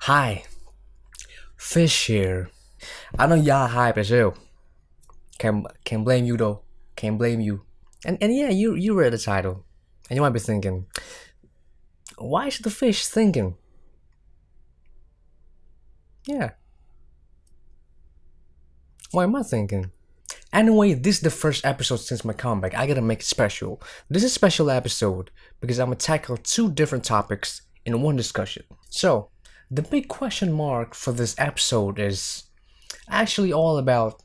Hi, Fish here. I know y'all hype as hell. Can't blame you though. Can't blame you. And yeah, you read the title, and you might be thinking, why is the fish thinking? Yeah, why am I thinking? Anyway, this is the first episode since my comeback. I gotta make it special. This is a special episode because I'm gonna tackle two different topics in one discussion. So, the big question mark for this episode is actually all about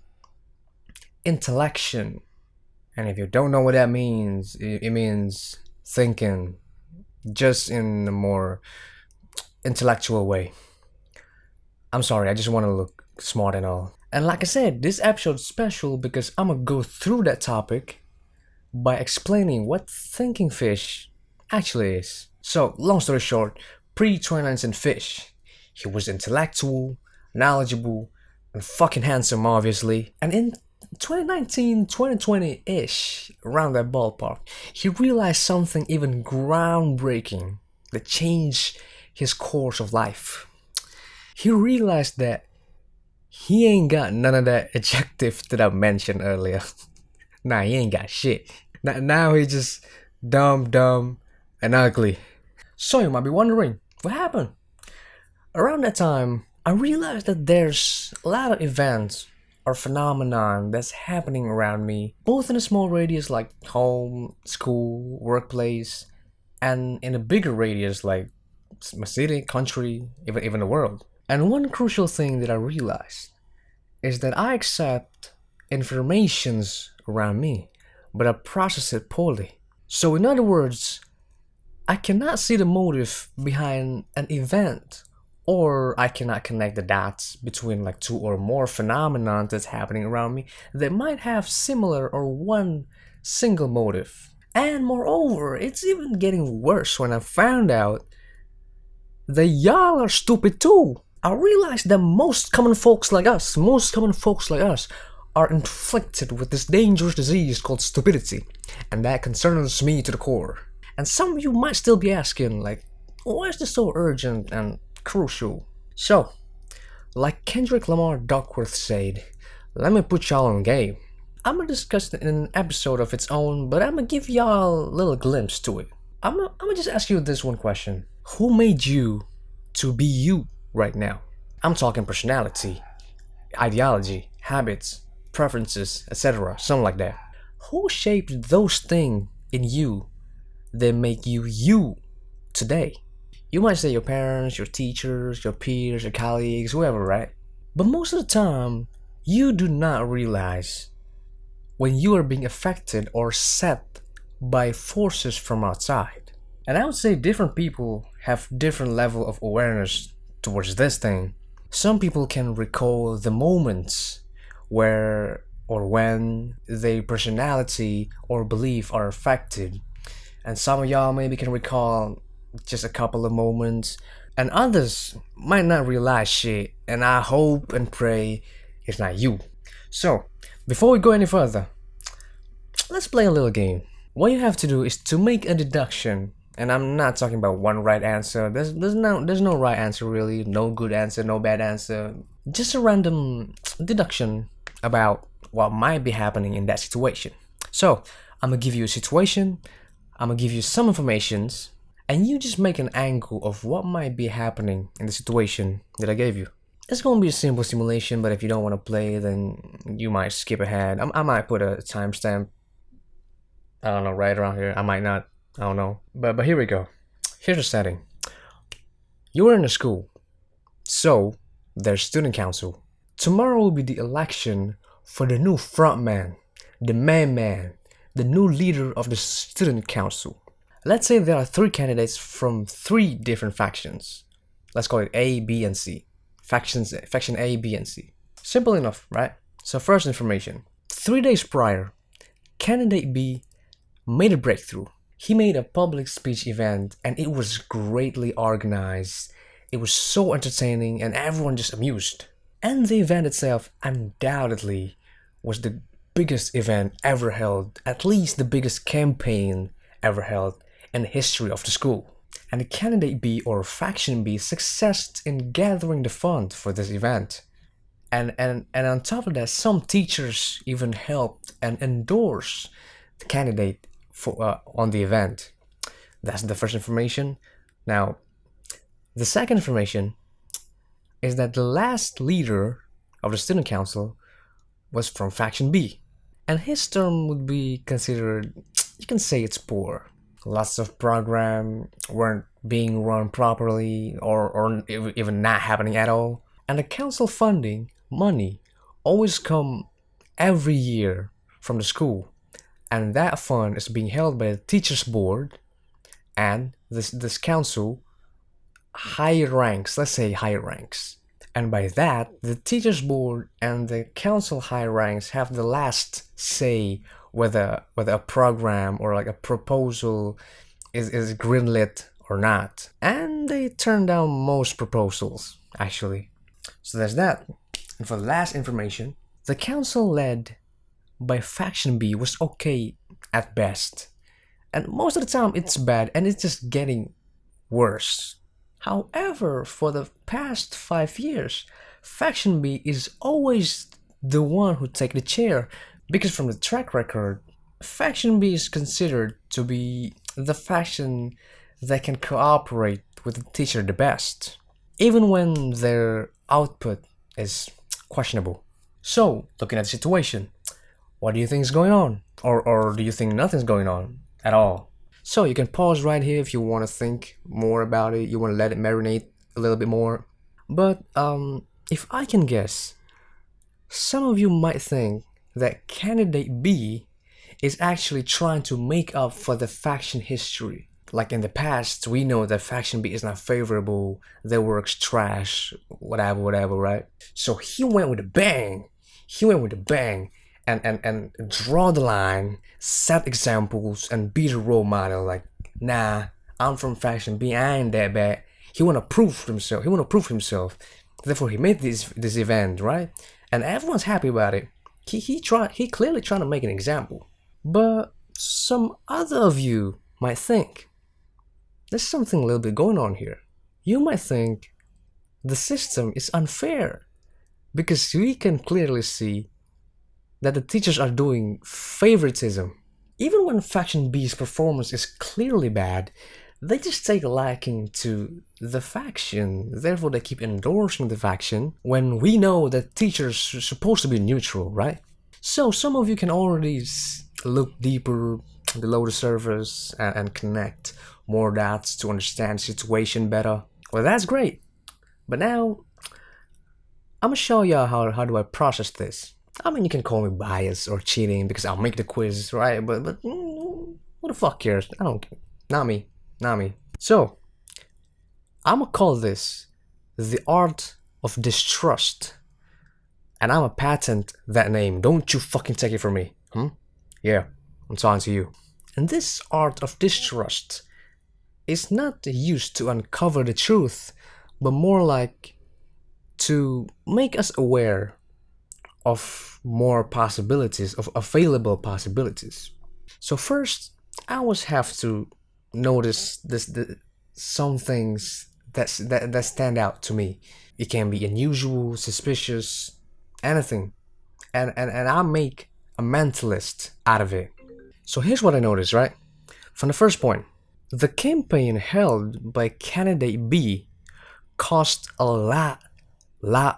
intellection. And if you don't know what that means, it means thinking just in a more intellectual way. I'm sorry, I just want to look smart and all. And like I said, this episode's special because I'm gonna go through that topic by explaining what thinking fish actually is. So, long story short, pre 2019 fish. He was intellectual, knowledgeable, and fucking handsome, obviously. And in 2019, 2020 ish, around that ballpark, he realized something even groundbreaking that changed his course of life. He realized that he ain't got none of that adjective that I mentioned earlier. Nah, he ain't got shit. Now he's just dumb, and ugly. So you might be wondering, what happened? Around that time, I realized that there's a lot of events or phenomenon that's happening around me, both in a small radius like home, school, workplace, and in a bigger radius like my city, country, even the world. And one crucial thing that I realized is that I accept informations around me, but I process it poorly. So in other words, I cannot see the motive behind an event, or I cannot connect the dots between like two or more phenomena that's happening around me that might have similar or one single motive. And moreover, it's even getting worse when I found out that y'all are stupid too. I realized that most common folks like us, are inflicted with this dangerous disease called stupidity, and that concerns me to the core. And some of you might still be asking, like, why is this so urgent and crucial? So, like Kendrick Lamar Duckworth said, let me put y'all on game. I'm gonna discuss it in an episode of its own, but I'm gonna give y'all a little glimpse to it. I'm gonna just ask you this one question. Who made you to be you right now? I'm talking personality, ideology, habits, preferences, etc. Something like that. Who shaped those things in you that make you you today? You might say your parents, your teachers, your peers, your colleagues, whoever, right? But most of the time, you do not realize when you are being affected or set by forces from outside. And I would say different people have different level of awareness towards this thing. Some people can recall the moments where or when their personality or belief are affected. And some of y'all maybe can recall just a couple of moments, and others might not realize shit, and I hope and pray it's not you. So, before we go any further, let's play a little game. What you have to do is to make a deduction, and I'm not talking about one right answer. There's no right answer really, no good answer, no bad answer. Just a random deduction about what might be happening in that situation. So, I'm gonna give you a situation, I'm gonna give you some informations, and you just make an angle of what might be happening in the situation that I gave you. It's gonna be a simple simulation, but if you don't want to play, then you might skip ahead. I might put a timestamp, I don't know, right around here. I might not, I don't know. But here we go. Here's the setting. You're in a school, so there's student council. Tomorrow will be the election for the new frontman, the main man, the new leader of the student council. Let's say there are three candidates from three different factions. Let's call it A, B, and C. Faction A, B, and C. Simple enough, right? So first information. 3 days prior, candidate B made a breakthrough. He made a public speech event and it was greatly organized. It was so entertaining and everyone just amused. And the event itself undoubtedly was the biggest event ever held, at least the biggest campaign ever held in the history of the school. And the candidate B or faction B successed in gathering the fund for this event. And on top of that, some teachers even helped and endorsed the candidate for on the event. That's the first information. Now, the second information is that the last leader of the student council was from faction B, and his term would be considered, you can say it's poor. Lots of program weren't being run properly or even not happening at all. And the council funding money always come every year from the school, and that fund is being held by the teachers board and this council higher ranks, let's say higher ranks. And by that, the teachers board and the council higher ranks have the last say whether a program or like a proposal is greenlit or not. And they turn down most proposals, actually. So there's that. And for the last information, the council led by faction B was okay at best. And most of the time it's bad and it's just getting worse. However, for the past 5 years, faction B is always the one who take the chair, because from the track record, faction B is considered to be the faction that can cooperate with the teacher the best, even when their output is questionable. So, looking at the situation, what do you think is going on? Or do you think nothing's going on at all? So you can pause right here if you want to think more about it, you want to let it marinate a little bit more. But if I can guess, some of you might think that candidate B is actually trying to make up for the faction history. Like in the past, we know that faction B is not favorable, their work's trash, whatever, right? So he went with a bang. And draw the line, set examples, and be the role model. Like, nah, I'm from faction B, I ain't that bad. He wanna prove himself. Therefore, he made this event, right? And everyone's happy about it. He clearly trying to make an example. But some other of you might think there's something a little bit going on here. You might think the system is unfair because we can clearly see that the teachers are doing favoritism. Even when faction B's performance is clearly bad, they just take a liking to the faction. Therefore, they keep endorsing the faction when we know that teachers are supposed to be neutral, right? So some of you can already look deeper below the surface and connect more dots to understand the situation better. Well, that's great. But now, I'm gonna show y'all how do I process this. I mean, you can call me biased or cheating because I'll make the quiz, right? But who the fuck cares? I don't care. Not me. So, I'm gonna call this the art of distrust. And I'm gonna patent that name. Don't you fucking take it from me. Yeah, I'm talking to you. And this art of distrust is not used to uncover the truth, but more like to make us aware of more possibilities, of available possibilities. So first, I always have to notice some things that stand out to me. It can be unusual, suspicious, anything, and I make a mental list out of it. So here's what I noticed, right? From the first point, the campaign held by candidate B cost a lot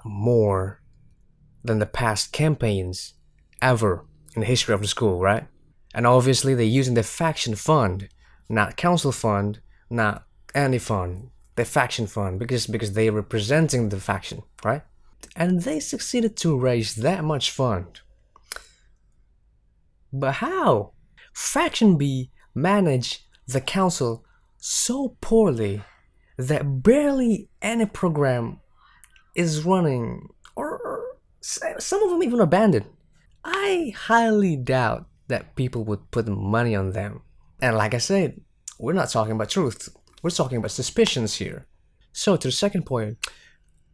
more than the past campaigns ever in the history of the school, right? And obviously they're using the faction fund, not council fund, not any fund, the faction fund, because they're representing the faction, right? And they succeeded to raise that much fund. But how? Faction B managed the council so poorly that barely any program is running, or some of them even abandoned. I highly doubt that people would put money on them. And like I said, we're not talking about truth. We're talking about suspicions here. So to the second point,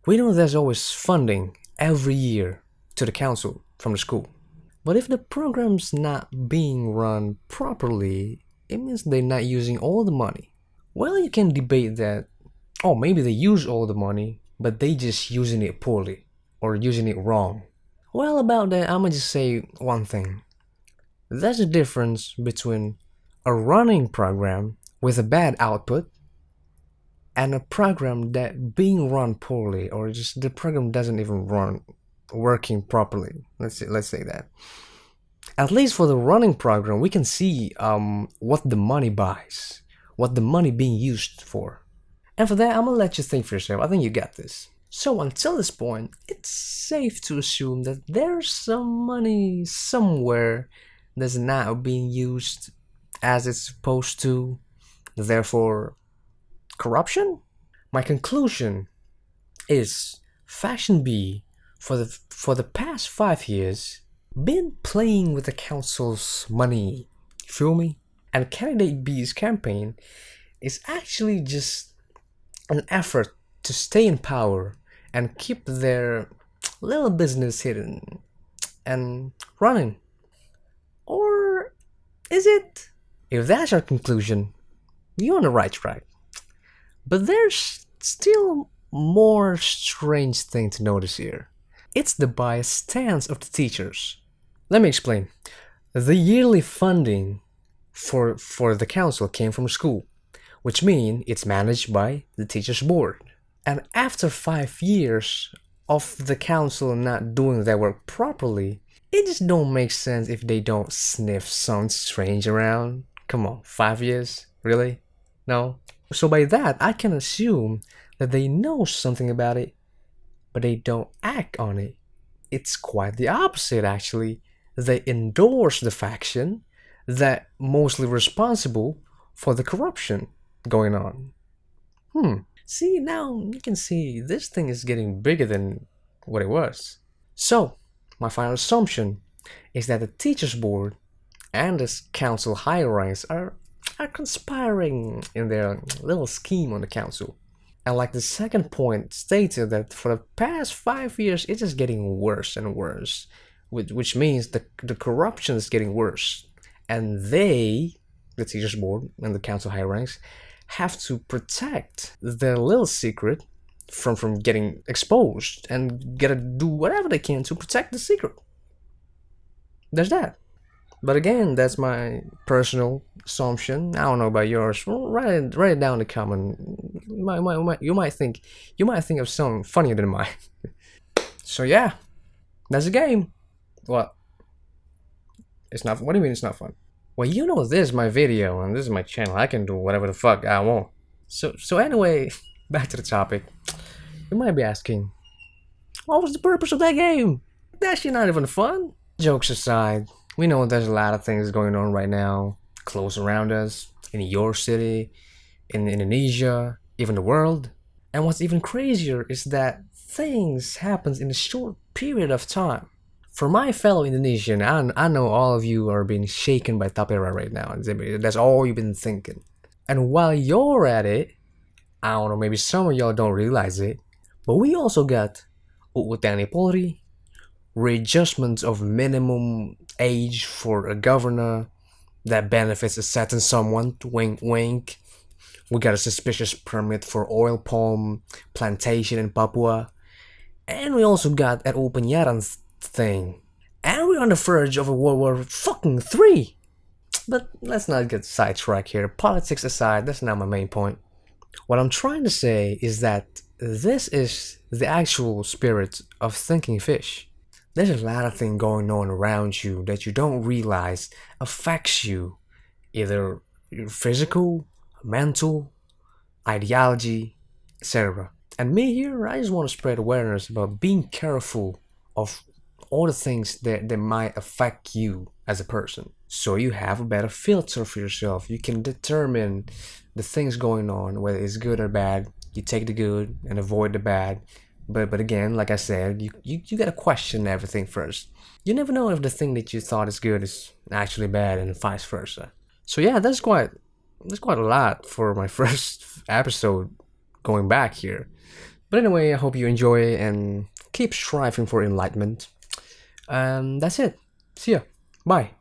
we know there's always funding every year to the council from the school. But if the program's not being run properly, it means they're not using all the money. Well, you can debate that, oh, maybe they use all the money, but they just using it poorly or using it wrong. Well, about that, I'm gonna just say one thing. There's a difference between a running program with a bad output and a program that being run poorly or just the program doesn't even run working properly. Let's say that. At least for the running program, we can see what the money buys, what the money being used for. And for that, I'm gonna let you think for yourself. I think you got this. So until this point, it's safe to assume that there's some money somewhere that's not being used as it's supposed to, therefore, corruption? My conclusion is Faction B, for the past 5 years, been playing with the council's money. Feel me? And Candidate B's campaign is actually just an effort to stay in power and keep their little business hidden and running. Or is it? If that's your conclusion, you're on the right track. But there's still more strange thing to notice here. It's the biased stance of the teachers. Let me explain. The yearly funding for the council came from school, which means it's managed by the teachers board. And after 5 years of the council not doing their work properly, it just don't make sense if they don't sniff something strange around. Come on, 5 years? Really? No? So by that, I can assume that they know something about it, but they don't act on it. It's quite the opposite, actually. They endorse the faction that mostly responsible for the corruption going on. See, now you can see this thing is getting bigger than what it was. So, my final assumption is that the teachers board and the council higher ranks are conspiring in their little scheme on the council. And like the second point stated that for the past 5 years it's just getting worse and worse, which means the corruption is getting worse. And they, the teachers board and the council higher ranks, have to protect their little secret from getting exposed and gotta do whatever they can to protect the secret. There's that. But again, that's my personal assumption. I don't know about yours. Well, write it down in the comment. You might think of something funnier than mine. So yeah, that's the game. What? It's not. What do you mean it's not fun? Well, you know this is my video and this is my channel. I can do whatever the fuck I want. So anyway, back to the topic. You might be asking, what was the purpose of that game? That shit not even fun. Jokes aside, we know there's a lot of things going on right now, close around us, in your city, in Indonesia, even the world. And what's even crazier is that things happens in a short period of time. For my fellow Indonesian, I know all of you are being shaken by Tapera right now. That's all you've been thinking. And while you're at it, I don't know, maybe some of y'all don't realize it, but we also got UU TNI Polri, readjustments of minimum age for a governor that benefits a certain someone, wink wink. We got a suspicious permit for oil palm plantation in Papua. And we also got an open penyiaran thing. And we're on the verge of a World War fucking 3. But let's not get sidetracked here. Politics aside, that's not my main point. What I'm trying to say is that this is the actual spirit of thinking fish. There's a lot of things going on around you that you don't realize affects you, either your physical, mental, ideology, etc. And me here, I just want to spread awareness about being careful of all the things that might affect you as a person. So you have a better filter for yourself. You can determine the things going on, whether it's good or bad. You take the good and avoid the bad. But again, like I said, you gotta question everything first. You never know if the thing that you thought is good is actually bad and vice versa. So yeah, that's quite a lot for my first episode going back here. But anyway, I hope you enjoy and keep striving for enlightenment. That's it. See ya. Bye.